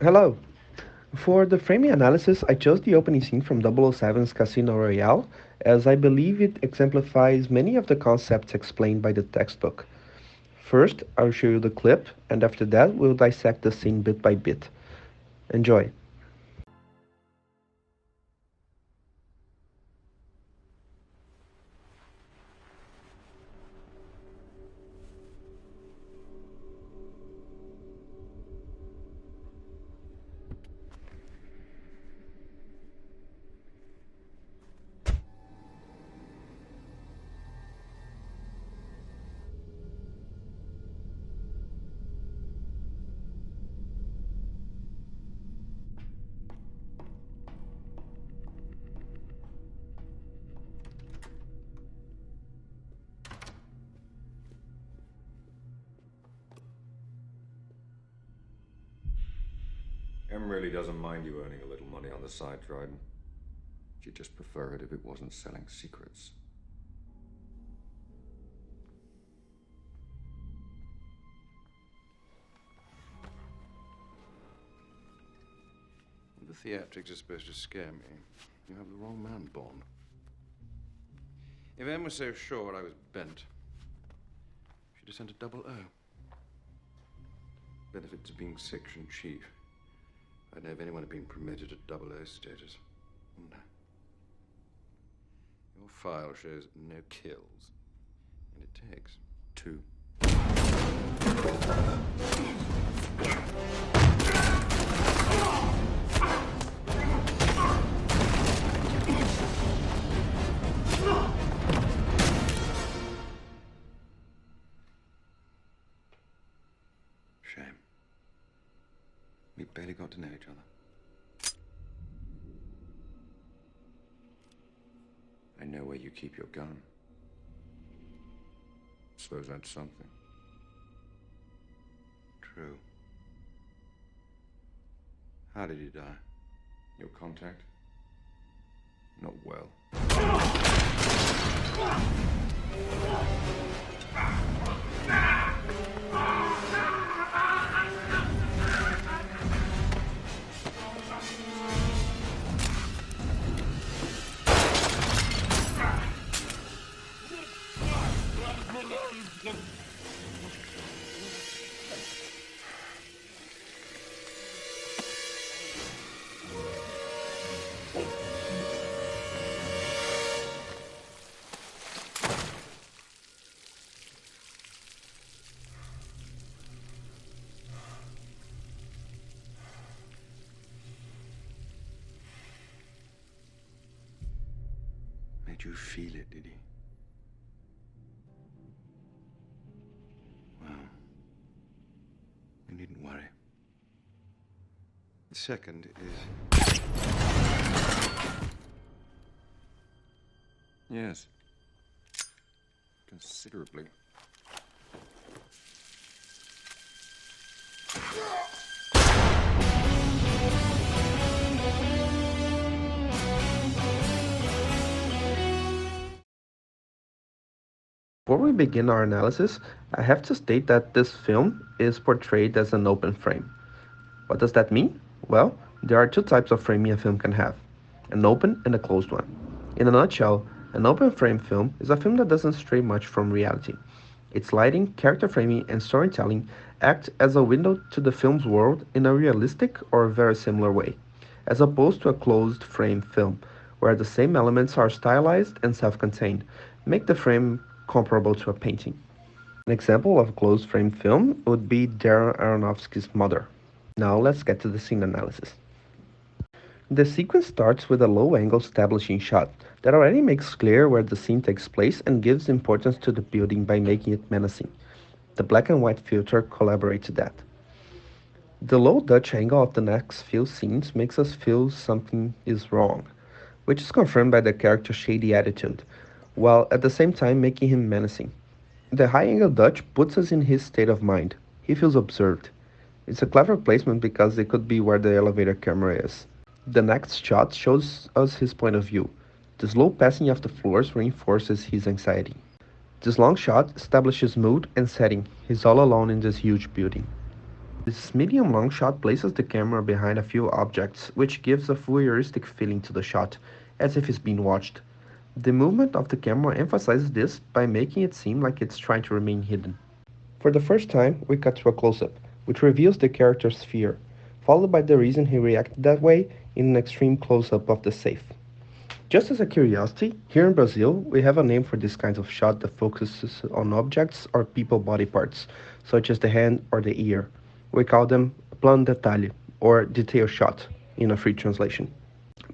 Hello. For the framing analysis, I chose the opening scene from 007's Casino Royale, as I believe it exemplifies many of the concepts explained by the textbook. First, I'll show you the clip, and after that, we'll dissect the scene bit by bit. Enjoy! Em really doesn't mind you earning a little money on the side, Dryden. She'd just prefer it if it wasn't selling secrets. The theatrics are supposed to scare me. You have the wrong man, Bond. If Em was so sure I was bent, she'd have sent a double O. Benefits of being section chief. I don't know if anyone had been promoted to double O status. No. Your file shows no kills, and it takes two. Shame. We barely got to know each other. I know where you keep your gun. Suppose that's something. True. How did he die? Your contact? Not well. Made you feel it, did he? Well, you needn't worry. The second is... Yes. Considerably. Before we begin our analysis, I have to state that this film is portrayed as an open frame. What does that mean? Well, there are two types of framing a film can have, an open and a closed one. In a nutshell, an open frame film is a film that doesn't stray much from reality. Its lighting, character framing, and storytelling act as a window to the film's world in a realistic or very similar way, as opposed to a closed frame film, where the same elements are stylized and self-contained, make the frame comparable to a painting. An example of a closed frame film would be Darren Aronofsky's Mother. Now let's get to the scene analysis. The sequence starts with a low-angle establishing shot that already makes clear where the scene takes place and gives importance to the building by making it menacing. The black and white filter collaborates to that. The low Dutch angle of the next few scenes makes us feel something is wrong, which is confirmed by the character's shady attitude, while at the same time making him menacing. The high angle Dutch puts us in his state of mind. He feels observed. It's a clever placement because it could be where the elevator camera is. The next shot shows us his point of view. The slow passing of the floors reinforces his anxiety. This long shot establishes mood and setting. He's all alone in this huge building. This medium long shot places the camera behind a few objects, which gives a voyeuristic feeling to the shot, as if it's being watched. The movement of the camera emphasizes this by making it seem like it's trying to remain hidden. For the first time, we cut to a close-up, which reveals the character's fear, followed by the reason he reacted that way in an extreme close-up of the safe. Just as a curiosity, here in Brazil, we have a name for this kind of shot that focuses on objects or people body parts, such as the hand or the ear. We call them plano detalhe, or detail shot, in a free translation.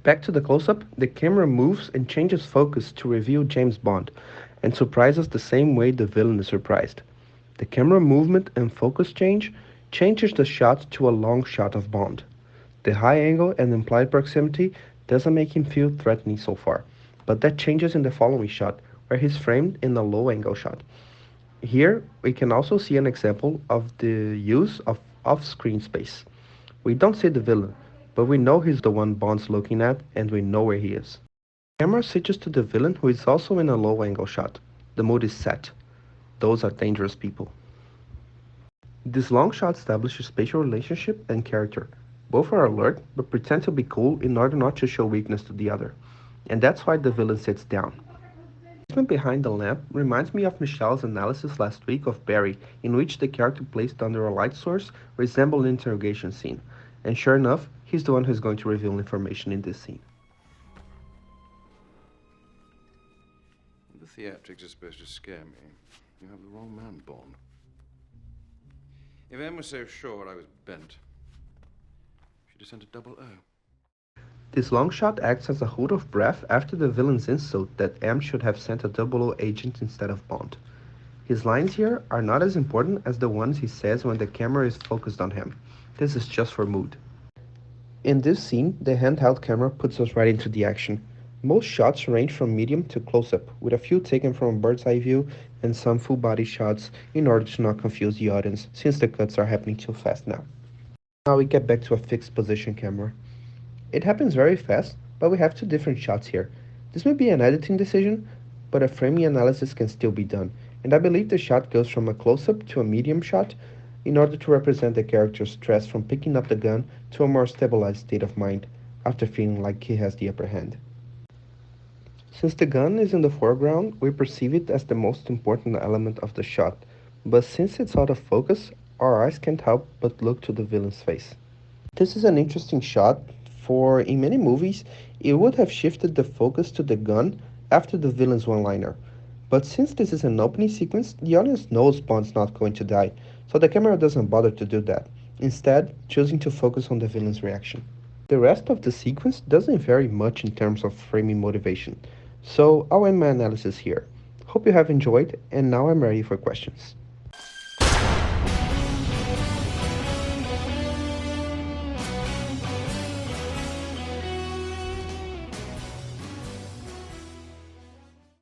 Back to the close-up, the camera moves and changes focus to reveal James Bond, and surprises the same way the villain is surprised. The camera movement and focus changes the shot to a long shot of Bond. The high angle and implied proximity doesn't make him feel threatening so far, but that changes in the following shot, where he's framed in a low angle shot. Here, we can also see an example of the use of off-screen space. We don't see the villain, but we know he's the one Bond's looking at, and we know where he is. The camera switches to the villain, who is also in a low angle shot. The mood is set. Those are dangerous people. This long shot establishes spatial relationship and character. Both are alert, but pretend to be cool in order not to show weakness to the other. And that's why the villain sits down. The placement behind the lamp reminds me of Michelle's analysis last week of Barry, in which the character placed under a light source resembled an interrogation scene. And sure enough, he's the one who's going to reveal information in this scene. The theatrics are supposed to scare me. You have the wrong man, Bond. If Em was so sure I was bent, she'd have sent a double O. This long shot acts as a hold of breath after the villain's insult that M should have sent a double O agent instead of Bond. His lines here are not as important as the ones he says when the camera is focused on him. This is just for mood. In this scene, the handheld camera puts us right into the action. Most shots range from medium to close-up, with a few taken from a bird's eye view and some full-body shots in order to not confuse the audience, since the cuts are happening too fast now. Now we get back to a fixed position camera. It happens very fast, but we have two different shots here. This may be an editing decision, but a framing analysis can still be done, and I believe the shot goes from a close-up to a medium shot in order to represent the character's stress from picking up the gun to a more stabilized state of mind after feeling like he has the upper hand. Since the gun is in the foreground, we perceive it as the most important element of the shot, but since it's out of focus, our eyes can't help but look to the villain's face. This is an interesting shot, for in many movies, it would have shifted the focus to the gun after the villain's one-liner. But since this is an opening sequence, the audience knows Bond's not going to die, so the camera doesn't bother to do that, instead choosing to focus on the villain's reaction. The rest of the sequence doesn't vary much in terms of framing motivation, so I'll end my analysis here. Hope you have enjoyed, and now I'm ready for questions.